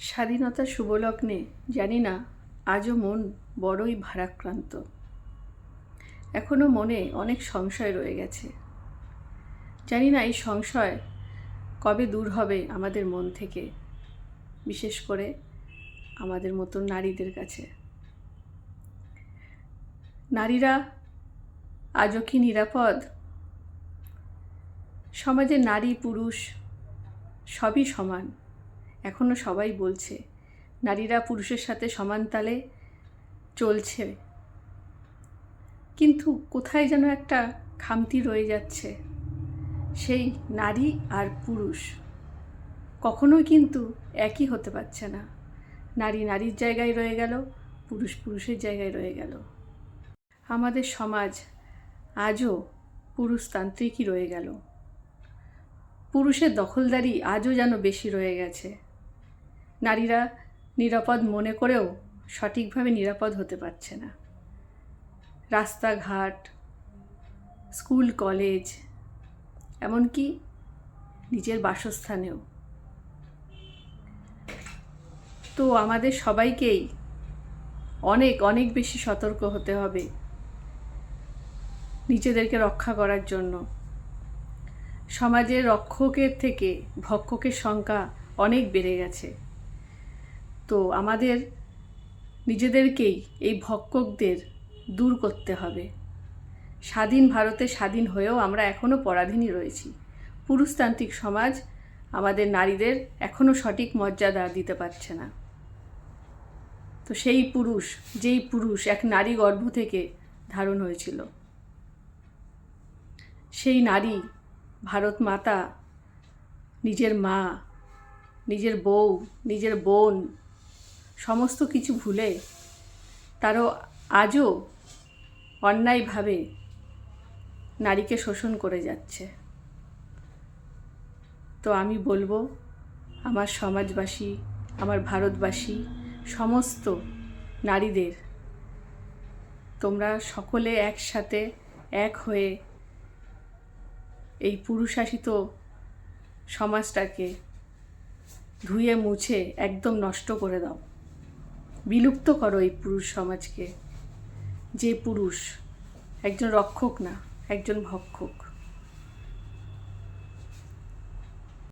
স্বাধীনতার শুভলগ্নে জানি না আজও মন বড়ই ভারাক্রান্ত। এখনো মনে অনেক সংশয় রয়ে গেছে। জানি না এই সংশয় কবে দূর হবে আমাদের মন থেকে, বিশেষ করে আমাদের মতো নারীদের কাছে। নারীরা আজও কি নিরাপদ? সমাজে নারী পুরুষ সবই সমান। এখনো সবাই বলছে নারীরা পুরুষের সাথে সমান তালে চলছে, কিন্তু কোথায় যেন একটা খামতি রয়ে যাচ্ছে। সেই নারী আর পুরুষ কখনোই কিন্তু একই হতে পারছে না। নারী নারীর জায়গায় রয়ে গেল, পুরুষ পুরুষের জায়গায় রয়ে গেল। আমাদের সমাজ আজও পুরুষতান্ত্রিকই রয়ে গেল। পুরুষের দখলদারি আজও যেন বেশি রয়ে গেছে। নারীরা নিরাপদ মনে করেও সঠিকভাবে নিরাপদ হতে পারছে না। রাস্তাঘাট, স্কুল কলেজ, এমনকি নিজের বাসস্থানেও। তো আমাদের সবাইকেই অনেক অনেক বেশি সতর্ক হতে হবে নিজেদেরকে রক্ষা করার জন্য। সমাজের রক্ষকের থেকে ভক্ষকের সংখ্যা অনেক বেড়ে গেছে। তো আমাদের নিজেদেরকেই এই ভক্ষকদের দূর করতে হবে। স্বাধীন ভারতে স্বাধীন হয়েও আমরা এখনও পরাধীনই রয়েছি। পুরুষতান্ত্রিক সমাজ আমাদের নারীদের এখনও সঠিক মর্যাদা দিতে পারছে না। তো সেই পুরুষ, যেই পুরুষ এক নারী গর্ভ থেকে ধারণ হয়েছিল, সেই নারী ভারত মাতা নিজের মা, নিজের বউ, নিজের বোন সমস্ত কিছু ভুলে তারও আজও অন্যায়ভাবে নারীকে শোষণ করে যাচ্ছে। তো আমি বলবো আমার সমাজবাসী, আমার ভারতবাসী, সমস্ত নারীদের, তোমরা সকলে একসাথে এক হয়ে এই পুরুষাসিত সমাজটাকে ধুয়ে মুছে একদম নষ্ট করে দাও। বিলুপ্ত করো এই পুরুষ সমাজকে, যে পুরুষ একজন রক্ষক না, একজন ভক্ষক।